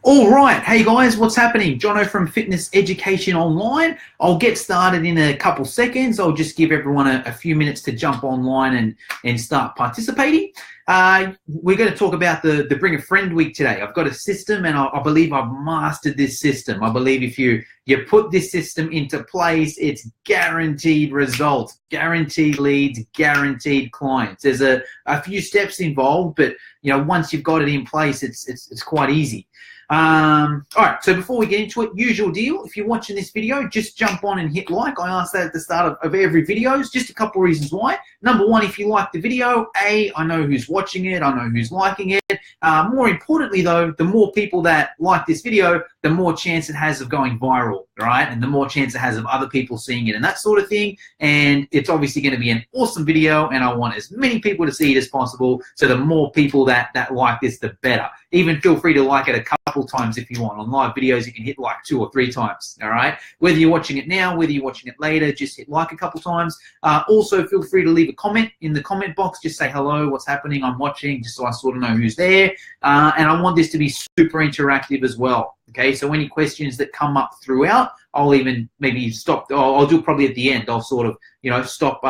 All right. Hey guys, what's happening? Jono from Fitness Education Online. I'll get started in a couple seconds. I'll just give everyone a few minutes to jump online and start participating. We're going to talk about the Bring a Friend Week today. I've got a system and I believe I've mastered this system. I believe if you put this system into place, it's guaranteed results, guaranteed leads, guaranteed clients. There's a few steps involved, but once you've got it in place, it's quite easy. All right, so before we get into it, usual deal, if you're watching this video, just jump on and hit like. I ask that at the start of every video. Just a couple of reasons why. Number one, if you like the video, I know who's watching it, I know who's liking it. More importantly though, the more people that like this video, the more chance it has of going viral, right? And the more chance it has of other people seeing it and that sort of thing. And it's obviously going to be an awesome video, and I want as many people to see it as possible. So the more people that like this, the better. Even feel free to like it a couple times if you want. On live videos, you can hit like 2 or 3 times, all right? Whether you're watching it now, whether you're watching it later, just hit like a couple times. Also, feel free to leave a comment in the comment box. Just say, hello, what's happening, I'm watching, just so I sort of know who's there. And I want this to be super interactive as well, okay? So any questions that come up throughout, I'll even maybe stop. I'll do probably at the end. I'll sort of, stop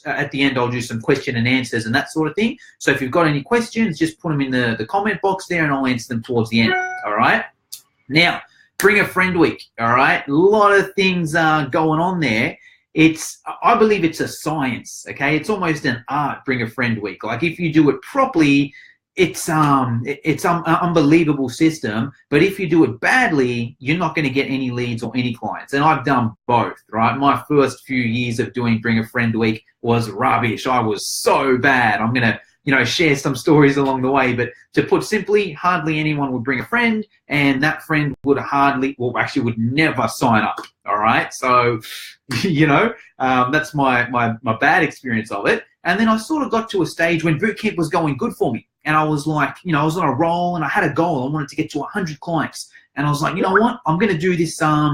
at the end. I'll do some question and answers and that sort of thing. So if you've got any questions, just put them in the comment box there and I'll answer them towards the end. All right. Now, Bring a Friend Week. All right. A lot of things going on there. I believe it's a science. Okay. It's almost an art, Bring a Friend Week. Like if you do it properly, it's an unbelievable system, but if you do it badly, you're not going to get any leads or any clients. And I've done both, right? My first few years of doing Bring a Friend Week was rubbish. I was so bad. I'm going to, share some stories along the way, but to put simply, hardly anyone would bring a friend, and that friend would would never sign up. All right. So, that's my bad experience of it. And then I sort of got to a stage when boot camp was going good for me. And I was like, I was on a roll and I had a goal. I wanted to get to 100 clients. And I was like, you know what? I'm going to do this, this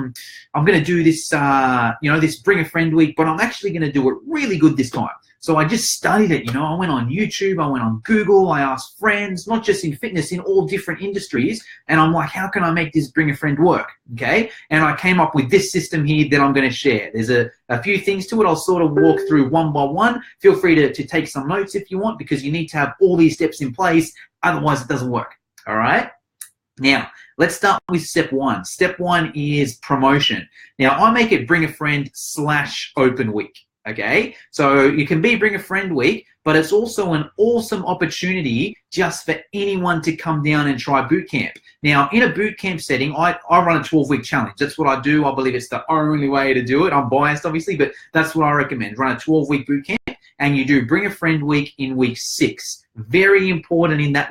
Bring a Friend Week, but I'm actually going to do it really good this time. So I just studied it, I went on YouTube, I went on Google, I asked friends, not just in fitness, in all different industries. And I'm like, how can I make this Bring a Friend work? Okay. And I came up with this system here that I'm going to share. There's a few things to it. I'll sort of walk through one by one. Feel free to take some notes if you want, because you need to have all these steps in place. Otherwise it doesn't work. All right. Now, let's start with step one. Step one is promotion. Now, I make it Bring a Friend / Open Week. Okay, so you can be Bring a Friend Week, but it's also an awesome opportunity just for anyone to come down and try boot camp. Now, in a boot camp setting, I run a 12-week challenge. That's what I do. I believe it's the only way to do it. I'm biased, obviously, but that's what I recommend. Run a 12-week boot camp, and you do Bring a Friend Week in week 6. Very important in that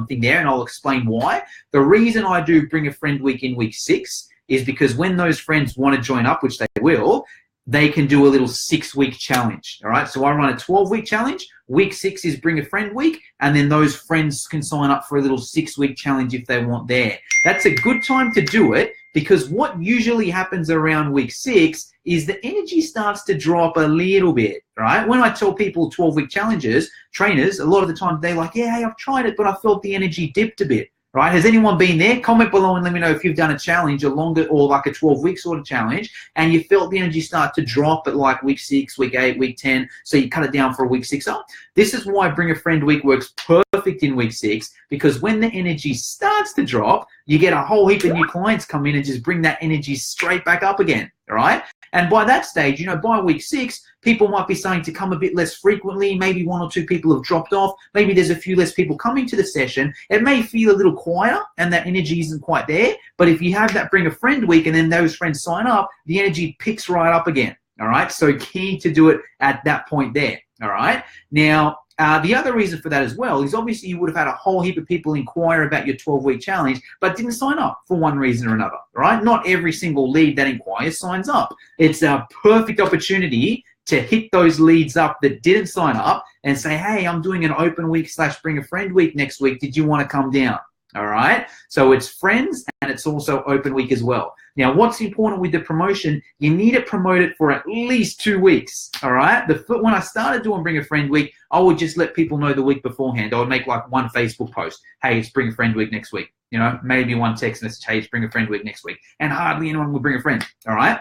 thing there, and I'll explain why. The reason I do Bring a Friend Week in week 6 is because when those friends want to join up, which they will, they can do a little 6-week challenge. All right. So I run a 12-week challenge. Week 6 is Bring a Friend Week. And then those friends can sign up for a little 6-week challenge if they want there. That's a good time to do it, because what usually happens around week 6 is the energy starts to drop a little bit, right? When I tell people 12-week challenges, trainers, a lot of the time they're like, yeah, hey, I've tried it, but I felt the energy dipped a bit. Right? Has anyone been there? Comment below and let me know if you've done a challenge, a longer or like a 12-week sort of challenge, and you felt the energy start to drop at like week 6, week 8, week 10, so you cut it down for a week 6 up. This is why Bring a Friend Week works perfect in week 6, because when the energy starts to drop, you get a whole heap of new clients come in and just bring that energy straight back up again, all right? And by that stage, by week 6, people might be starting to come a bit less frequently. Maybe 1 or 2 people have dropped off. Maybe there's a few less people coming to the session. It may feel a little quieter and that energy isn't quite there. But if you have that Bring a Friend Week and then those friends sign up, the energy picks right up again. All right. So key to do it at that point there. All right. Now, the other reason for that as well is obviously you would have had a whole heap of people inquire about your 12-week challenge, but didn't sign up for one reason or another, right? Not every single lead that inquires signs up. It's a perfect opportunity to hit those leads up that didn't sign up and say, hey, I'm doing an Open Week / Bring a Friend Week next week. Did you want to come down? All right. So it's friends and it's also open week as well. Now, what's important with the promotion, you need to promote it for at least 2 weeks. All right. When I started doing Bring a Friend Week, I would just let people know the week beforehand. I would make like one Facebook post. Hey, it's Bring a Friend Week next week. You know, maybe one text message. Hey, it's Bring a Friend Week next week. And hardly anyone will bring a friend. All right.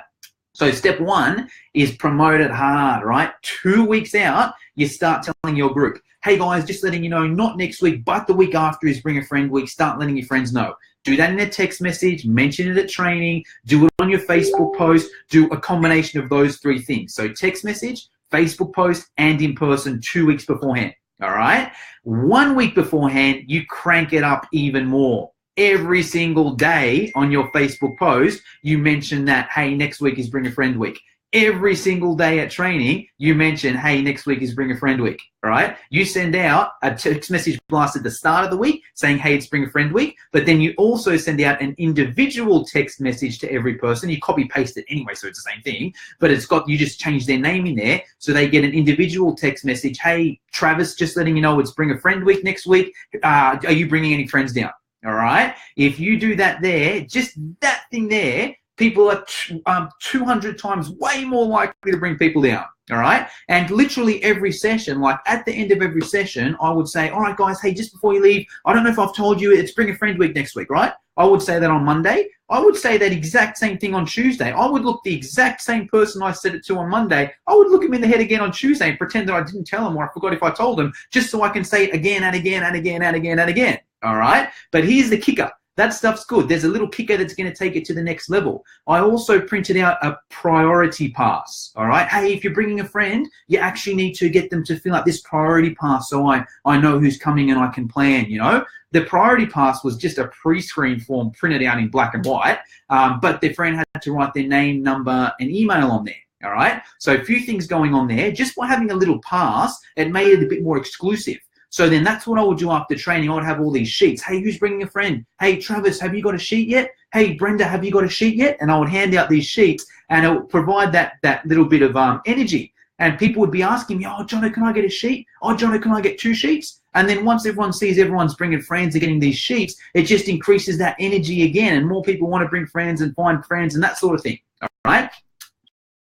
So step one is promote it hard, right? 2 weeks out, you start telling your group, hey guys, just letting you know, not next week, but the week after is Bring a Friend Week. Start letting your friends know. Do that in a text message, mention it at training, do it on your Facebook post, do a combination of those 3 things. So text message, Facebook post, and in person 2 weeks beforehand, all right? 1 week beforehand, you crank it up even more. Every single day on your Facebook post, you mention that, hey, next week is Bring a Friend Week. Every single day at training, you mention, hey, next week is Bring a Friend Week, all right? You send out a text message blast at the start of the week saying, hey, it's Bring a Friend Week, but then you also send out an individual text message to every person. You copy paste it anyway, so it's the same thing, but you just change their name in there so they get an individual text message. Hey, Travis, just letting you know it's Bring a Friend Week next week. Are you bringing any friends down? All right. If you do that there, just that thing there, people are 200 times way more likely to bring people down. All right. And literally every session, like at the end of every session, I would say, all right, guys, hey, just before you leave, I don't know if I've told you it's Bring a Friend Week next week, right? I would say that on Monday. I would say that exact same thing on Tuesday. I would look the exact same person I said it to on Monday. I would look him in the head again on Tuesday and pretend that I didn't tell him or I forgot if I told him, just so I can say it again and again and again and again and again. All right. But here's the kicker. That stuff's good. There's a little kicker that's going to take it to the next level. I also printed out a priority pass. All right. Hey, if you're bringing a friend, you actually need to get them to fill out this priority pass so I know who's coming and I can plan, you know. The priority pass was just a pre-screen form printed out in black and white, but their friend had to write their name, number, and email on there. All right. So a few things going on there. Just by having a little pass, it made it a bit more exclusive. So then that's what I would do after training. I would have all these sheets. Hey, who's bringing a friend? Hey, Travis, have you got a sheet yet? Hey, Brenda, have you got a sheet yet? And I would hand out these sheets and it would provide that little bit of energy. And people would be asking me, oh, Jono, can I get a sheet? Oh, Jono, can I get 2 sheets? And then once everyone sees everyone's bringing friends and getting these sheets, it just increases that energy again. And more people want to bring friends and find friends and that sort of thing. All right.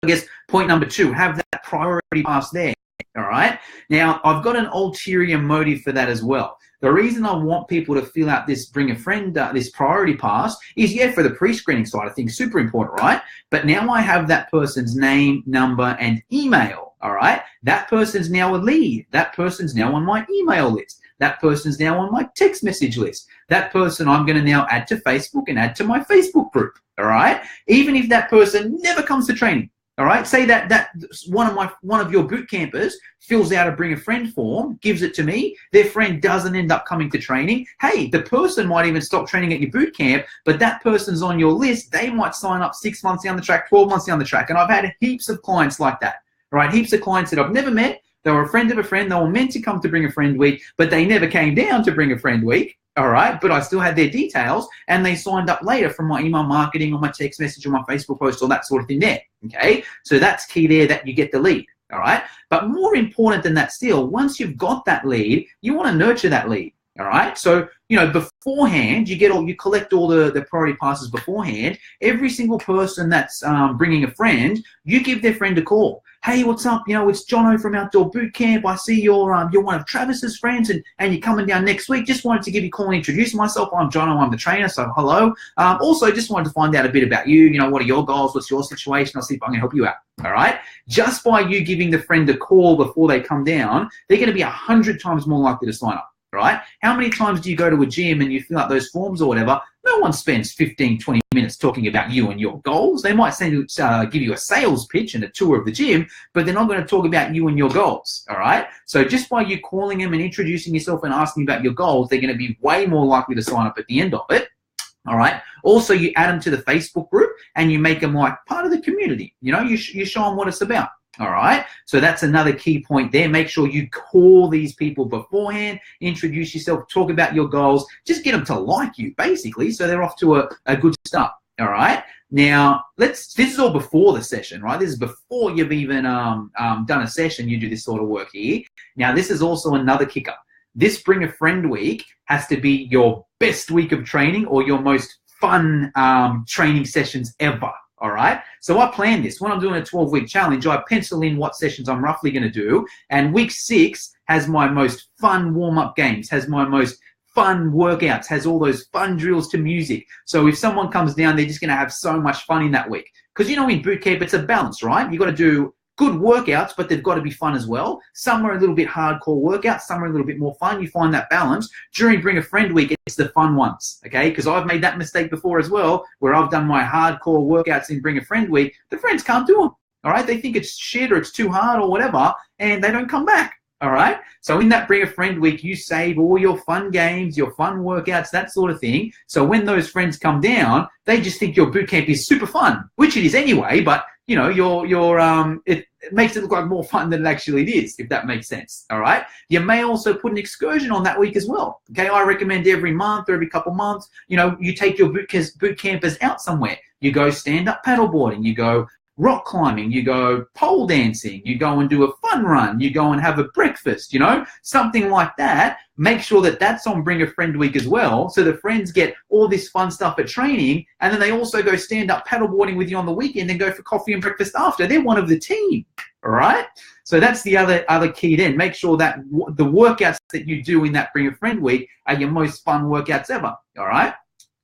I guess point number 2, have that priority pass there. All right. Now, I've got an ulterior motive for that as well. The reason I want people to fill out this Bring a Friend, this priority pass is, yeah, for the pre-screening side of things, super important, right? But now I have that person's name, number, and email, all right? That person's now a lead. That person's now on my email list. That person's now on my text message list. That person I'm going to now add to Facebook and add to my Facebook group, all right? Even if that person never comes to training. All right. Say that one of your boot campers fills out a Bring a Friend form, gives it to me. Their friend doesn't end up coming to training. Hey, the person might even stop training at your boot camp, but that person's on your list. They might sign up 6 months down the track, 12 months down the track. And I've had heaps of clients like that. All right. Heaps of clients that I've never met. They were a friend of a friend. They were meant to come to Bring a Friend Week, but they never came down to Bring a Friend Week. All right, but I still had their details and they signed up later from my email marketing or my text message or my Facebook post or that sort of thing there, okay? So that's key there, that you get the lead, all right? But more important than that still, once you've got that lead, you want to nurture that lead, all right? So, you know, beforehand, you collect all the priority passes beforehand. Every single person that's bringing a friend, you give their friend a call. Hey, what's up? You know, it's Jono from Outdoor Boot Camp. I see you're one of Travis's friends and you're coming down next week. Just wanted to give you a call and introduce myself. I'm Jono, I'm the trainer, so hello. Also, just wanted to find out a bit about you. You know, what are your goals? What's your situation? I'll see if I can help you out. All right? Just by you giving the friend a call before they come down, they're going to be 100 times more likely to sign up. Right? How many times do you go to a gym and you fill out those forms or whatever? No one spends 15, 20 minutes talking about you and your goals. They might give you a sales pitch and a tour of the gym, but they're not going to talk about you and your goals. All right? So just by you calling them and introducing yourself and asking about your goals, they're going to be way more likely to sign up at the end of it. All right. Also, you add them to the Facebook group and you make them like part of the community. You know, you show them what it's about. All right. So that's another key point there. Make sure you call these people beforehand, introduce yourself, talk about your goals, just get them to like you basically. So they're off to a good start. All right. Now this is all before the session, right? This is before you've even done a session. You do this sort of work here. Now, this is also another kicker. this Bring a Friend week has to be your best week of training or your most fun training sessions ever. All right. So I plan this. When I'm doing a 12-week challenge, I pencil in what sessions I'm roughly going to do. And week 6 has my most fun warm-up games, has my most fun workouts, has all those fun drills to music. So if someone comes down, they're just going to have so much fun in that week. Because, you know, in boot camp, it's a balance, right? You've got to do good workouts, but they've got to be fun as well. Some are a little bit hardcore workouts, some are a little bit more fun. You find that balance. During Bring a Friend week, it's the fun ones, okay? Because I've made that mistake before as well, where I've done my hardcore workouts in Bring a Friend week. The friends can't do them, all right? They think it's shit or it's too hard or whatever, and they don't come back. All right. So in that Bring a Friend week, you save all your fun games, your fun workouts, that sort of thing. So when those friends come down, they just think your boot camp is super fun, which it is anyway. But you know, it makes it look like more fun than it actually is, if that makes sense. All right. You may also put an excursion on that week as well. Okay. I recommend every month or every couple months, you know, you take your boot campers out somewhere. You go stand up paddleboarding. You go rock climbing, you go pole dancing, you go and do a fun run, you go and have a breakfast, you know, something like that. Make sure that that's on Bring a Friend week as well, so the friends get all this fun stuff at training, and then they also go stand up paddleboarding with you on the weekend and go for coffee and breakfast after. They're one of the team, all right? So that's the other key then. Make sure that the workouts that you do in that Bring a Friend week are your most fun workouts ever, all right?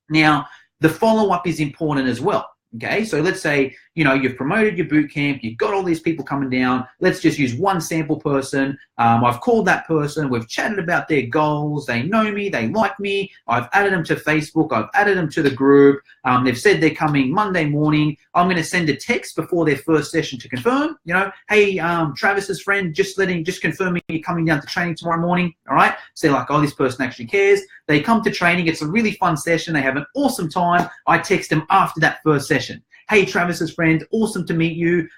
Now, the follow-up is important as well. Okay, so let's say, you know, you've promoted your boot camp, you've got all these people coming down. Let's just use one sample person. I've called that person. We've chatted about their goals. They know me. They like me. I've added them to Facebook. I've added them to the group. They've said they're coming Monday morning. I'm going to send a text before their first session to confirm, you know, hey, Travis's friend, just confirming you're coming down to training tomorrow morning. All right. So they're like, oh, this person actually cares. They come to training. It's a really fun session. They have an awesome time. I text them after that first session. Hey, Travis's friend, awesome to meet you.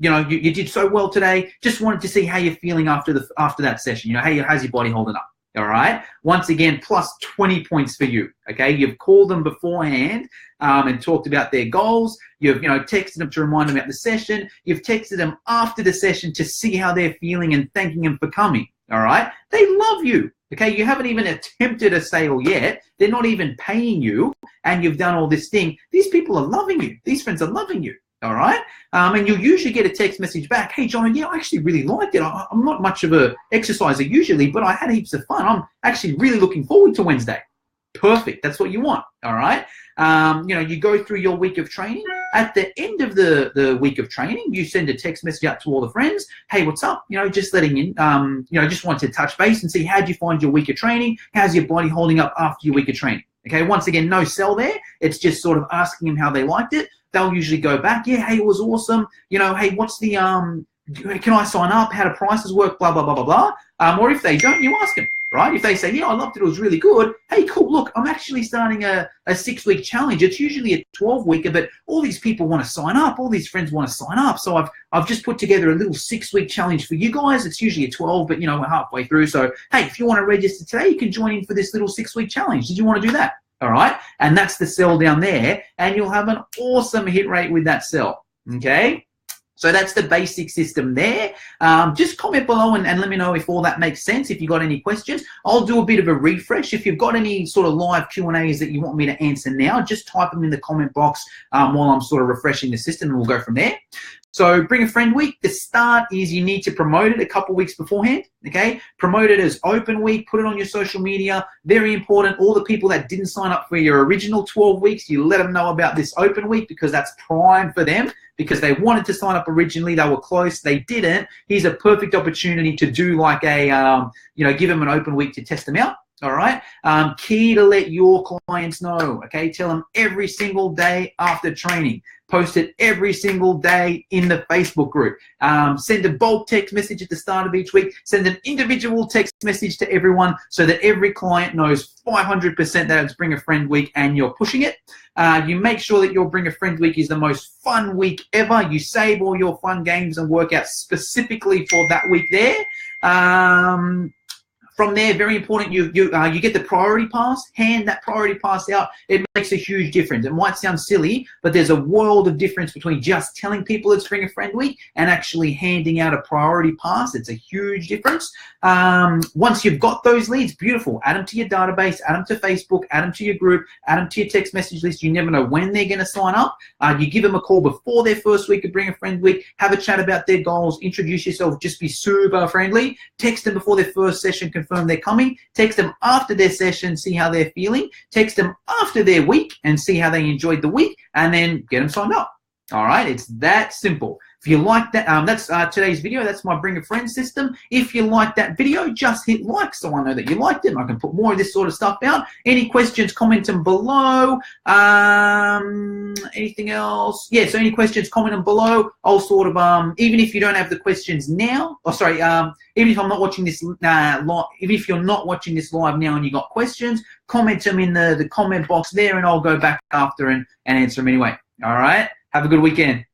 You know, you did so well today. Just wanted to see how you're feeling after that session. You know, hey, how's your body holding up? All right. Once again, plus 20 points for you. Okay. You've called them beforehand and talked about their goals. You've, you know, texted them to remind them about the session. You've texted them after the session to see how they're feeling and thanking them for coming. All right. They love you. Okay, you haven't even attempted a sale yet. They're not even paying you, and you've done all this thing. These people are loving you. These friends are loving you, all right? And you'll usually get a text message back, hey, John, yeah, I actually really liked it. I'm not much of a exerciser usually, but I had heaps of fun. I'm actually really looking forward to Wednesday. Perfect. That's what you want, all right? You know, you go through your week of training. At the end of the week of training, you send a text message out to all the friends. Hey, what's up? You know, just letting in, you know, just wanted to touch base and see how'd you find your week of training? How's your body holding up after your week of training? Okay, once again, no sell there. It's just sort of asking them how they liked it. They'll usually go back, yeah, hey, it was awesome. You know, hey, what's the, can I sign up? How do prices work? Blah, blah, blah, blah, blah. Or if they don't, you ask them. Right? If they say, yeah, I loved it, it was really good. Hey, cool, look, I'm actually starting a 6-week challenge. It's usually a 12-weeker, but all these people want to sign up. All these friends want to sign up. So I've just put together a little 6-week challenge for you guys. It's usually a 12, but, you know, we're halfway through. So, hey, if you want to register today, you can join in for this little 6-week challenge. Did you want to do that? All right? And that's the sell down there, and you'll have an awesome hit rate with that sell, okay? So that's the basic system there. Just comment below and let me know if all that makes sense, if you've got any questions. I'll do a bit of a refresh. If you've got any sort of live Q&As that you want me to answer now, just type them in the comment box while I'm sort of refreshing the system, and we'll go from there. So Bring a Friend week, the start is you need to promote it a couple weeks beforehand, okay? Promote it as open week, put it on your social media. Very important, all the people that didn't sign up for your original 12 weeks, you let them know about this open week because that's prime for them because they wanted to sign up originally, they were close, they didn't. Here's a perfect opportunity to do like a, you know, give them an open week to test them out. All right. Key to let your clients know. Okay. Tell them every single day after training. Post it every single day in the Facebook group. Send a bulk text message at the start of each week. Send an individual text message to everyone so that every client knows 500% that it's Bring a Friend week and you're pushing it. You make sure that your Bring a Friend week is the most fun week ever. You save all your fun games and workouts specifically for that week there. From there, very important, you get the priority pass. Hand that priority pass out. It makes a huge difference. It might sound silly, but there's a world of difference between just telling people it's Bring a Friend Week and actually handing out a priority pass. It's a huge difference. Once you've got those leads, beautiful. Add them to your database, add them to Facebook, add them to your group, add them to your text message list. You never know when they're going to sign up. You give them a call before their first week of Bring a Friend Week. Have a chat about their goals. Introduce yourself. Just be super friendly. Text them before their first session, confirm they're coming. Text them after their session, see how they're feeling. Text them after their week and see how they enjoyed the week, and then get them signed up. All right, it's that simple. If you like that, that's today's video. That's my Bring a Friend system. If you like that video, just hit like so I know that you liked it and I can put more of this sort of stuff out. Any questions, comment them below. Anything else? Yeah, so any questions, comment them below. I'll sort of, even if you don't have the questions now, even if I'm not watching this live, even if you're not watching this live now and you got questions, comment them in the comment box there and I'll go back after and answer them anyway. All right, have a good weekend.